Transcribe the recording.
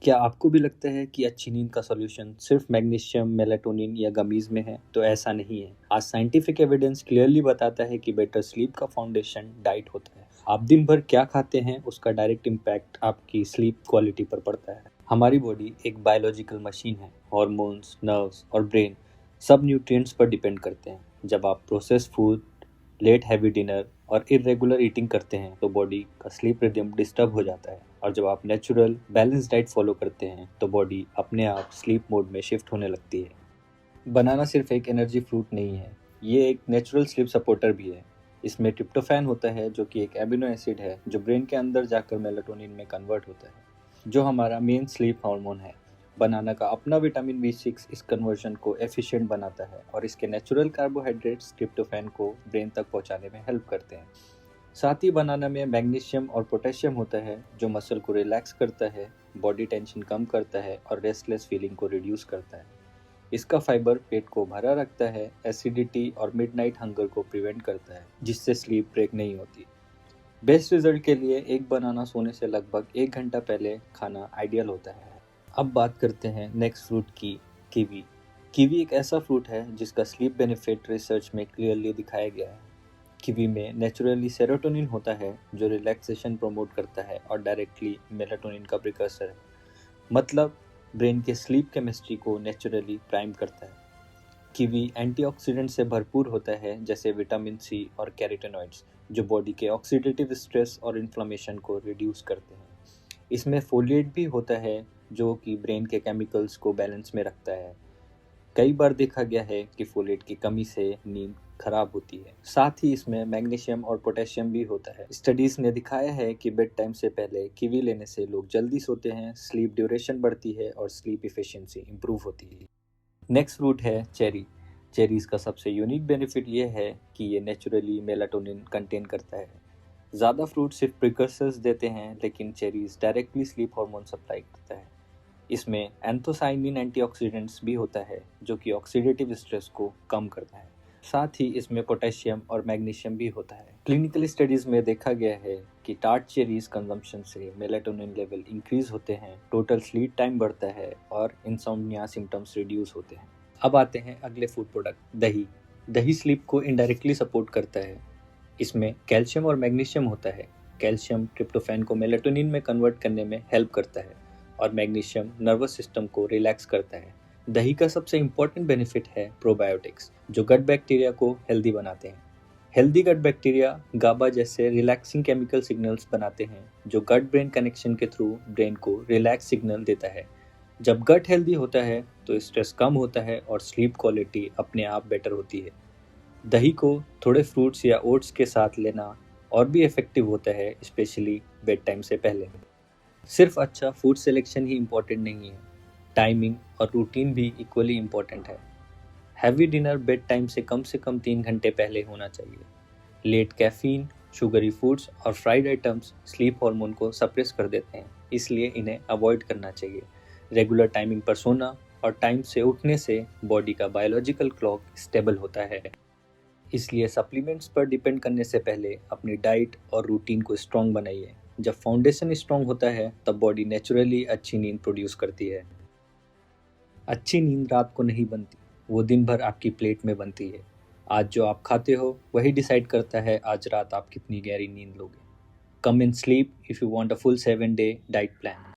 क्या आपको भी लगता है कि अच्छी नींद का सॉल्यूशन सिर्फ मैग्नीशियम, मेलाटोनिन या गमीज में है? तो ऐसा नहीं है। आज साइंटिफिक एविडेंस क्लियरली बताता है कि बेटर स्लीप का फाउंडेशन डाइट होता है। आप दिन भर क्या खाते हैं उसका डायरेक्ट इम्पैक्ट आपकी स्लीप क्वालिटी पर पड़ता है। हमारी बॉडी एक बायोलॉजिकल मशीन है। हॉर्मोन्स, नर्व्स और ब्रेन सब न्यूट्रिएंट्स पर डिपेंड करते हैं। जब आप processed food, late heavy dinner और इरेगुलर ईटिंग करते हैं तो बॉडी का स्लीप रिदम डिस्टर्ब हो जाता है। और जब आप नेचुरल बैलेंस डाइट फॉलो करते हैं तो बॉडी अपने आप स्लीप मोड में शिफ्ट होने लगती है। बनाना सिर्फ एक एनर्जी फ्रूट नहीं है, ये एक नेचुरल स्लीप सपोर्टर भी है। इसमें ट्रिप्टोफैन होता है जो कि एक एमिनो एसिड है जो ब्रेन के अंदर जाकर मेलाटोनिन में कन्वर्ट होता है, जो हमारा मेन स्लीप हार्मोन है। बनाना का अपना विटामिन B6 इस कन्वर्जन को एफिशिएंट बनाता है और इसके नेचुरल कार्बोहाइड्रेट्स ट्रिप्टोफैन को ब्रेन तक पहुंचाने में हेल्प करते हैं। साथ ही बनाना में मैग्नीशियम और पोटेशियम होता है जो मसल को रिलैक्स करता है, बॉडी टेंशन कम करता है और रेस्टलेस फीलिंग को रिड्यूस करता है। इसका फाइबर पेट को भरा रखता है, एसिडिटी और मिडनाइट हंगर को प्रिवेंट करता है, जिससे स्लीप ब्रेक नहीं होती। बेस्ट रिजल्ट के लिए एक बनाना सोने से लगभग 1 घंटा पहले खाना आइडियल होता है। अब बात करते हैं नेक्स्ट फ्रूट की, कीवी। कीवी एक ऐसा फ्रूट है जिसका स्लीप बेनिफिट रिसर्च में क्लियरली दिखाया गया है। कीवी में नेचुरली सेरोटोनिन होता है जो रिलैक्सेशन प्रमोट करता है और डायरेक्टली मेलाटोनिन का प्रिकर्सर है। मतलब ब्रेन के स्लीप केमिस्ट्री को नेचुरली प्राइम करता है। कीवी एंटीऑक्सीडेंट से भरपूर होता है जैसे विटामिन सी और कैरोटीनॉइड्स, जो बॉडी के ऑक्सीडेटिव स्ट्रेस और इन्फ्लेमेशन को रिड्यूस करते हैं। इसमें फोलिएट भी होता है जो कि ब्रेन के केमिकल्स को बैलेंस में रखता है। कई बार देखा गया है कि फोलेट की कमी से नींद खराब होती है। साथ ही इसमें मैग्नीशियम और पोटेशियम भी होता है। स्टडीज ने दिखाया है कि बेड टाइम से पहले कीवी लेने से लोग जल्दी सोते हैं, स्लीप ड्यूरेशन बढ़ती है और स्लीप इफिशिएंसी इंप्रूव होती है। नेक्स्ट फ्रूट है चेरी। चेरीज का सबसे यूनिक बेनिफिट ये है कि ये नेचुरली मेलाटोनिन कंटेन करता है। ज़्यादा फ्रूट सिर्फ प्रिकर्सर्स देते हैं, लेकिन cherries directly sleep hormone supply करता है। इसमें एंथोसाइनिन एंटीऑक्सीडेंट्स भी होता है जो कि ऑक्सीडेटिव स्ट्रेस को कम करता है। साथ ही इसमें पोटेशियम और मैग्नीशियम भी होता है। क्लिनिकल स्टडीज में देखा गया है कि टार्ट चेरीज कंजम्पशन से मेलाटोनिन लेवल इंक्रीज होते हैं, टोटल स्लीप टाइम बढ़ता है और इंसोम्निया सिम्टम्स रिड्यूस होते हैं। अब आते हैं अगले फूड प्रोडक्ट, दही। दही स्लीप को इनडायरेक्टली सपोर्ट करता है। इसमें कैल्शियम और मैग्नीशियम होता है। कैल्शियम ट्रिप्टोफैन को मेलाटोनिन में कन्वर्ट करने में हेल्प करता है और मैग्नीशियम नर्वस सिस्टम को रिलैक्स करता है। दही का सबसे इम्पोर्टेंट बेनिफिट है प्रोबायोटिक्स, जो गट बैक्टीरिया को हेल्दी बनाते हैं। हेल्दी गट बैक्टीरिया गाबा जैसे रिलैक्सिंग केमिकल सिग्नल्स बनाते हैं जो गट ब्रेन कनेक्शन के थ्रू ब्रेन को रिलैक्स सिग्नल देता है। जब गट हेल्दी होता है तो स्ट्रेस कम होता है और स्लीप क्वालिटी अपने आप बेटर होती है। दही को थोड़े फ्रूट्स या ओट्स के साथ लेना और भी इफेक्टिव होता है, स्पेशली बेड टाइम से पहले। सिर्फ अच्छा फूड सिलेक्शन ही इम्पोर्टेंट नहीं है, टाइमिंग और रूटीन भी इक्वली इम्पोर्टेंट है। हैवी डिनर बेड टाइम से कम 3 घंटे पहले होना चाहिए। लेट कैफीन, शुगरी फूड्स और फ्राइड आइटम्स स्लीप हार्मोन को सप्रेस कर देते हैं, इसलिए इन्हें अवॉइड करना चाहिए। रेगुलर टाइमिंग पर सोना और टाइम से उठने से बॉडी का बायोलॉजिकल क्लॉक स्टेबल होता है। इसलिए सप्लीमेंट्स पर डिपेंड करने से पहले अपनी डाइट और रूटीन को स्ट्रॉन्ग बनाइए। जब फाउंडेशन स्ट्रॉन्ग होता है तब बॉडी नेचुरली अच्छी नींद प्रोड्यूस करती है। अच्छी नींद रात को नहीं बनती, वो दिन भर आपकी प्लेट में बनती है। आज जो आप खाते हो वही डिसाइड करता है आज रात आप कितनी गहरी नींद लोगे। Come in sleep if you want a full 7 day diet plan.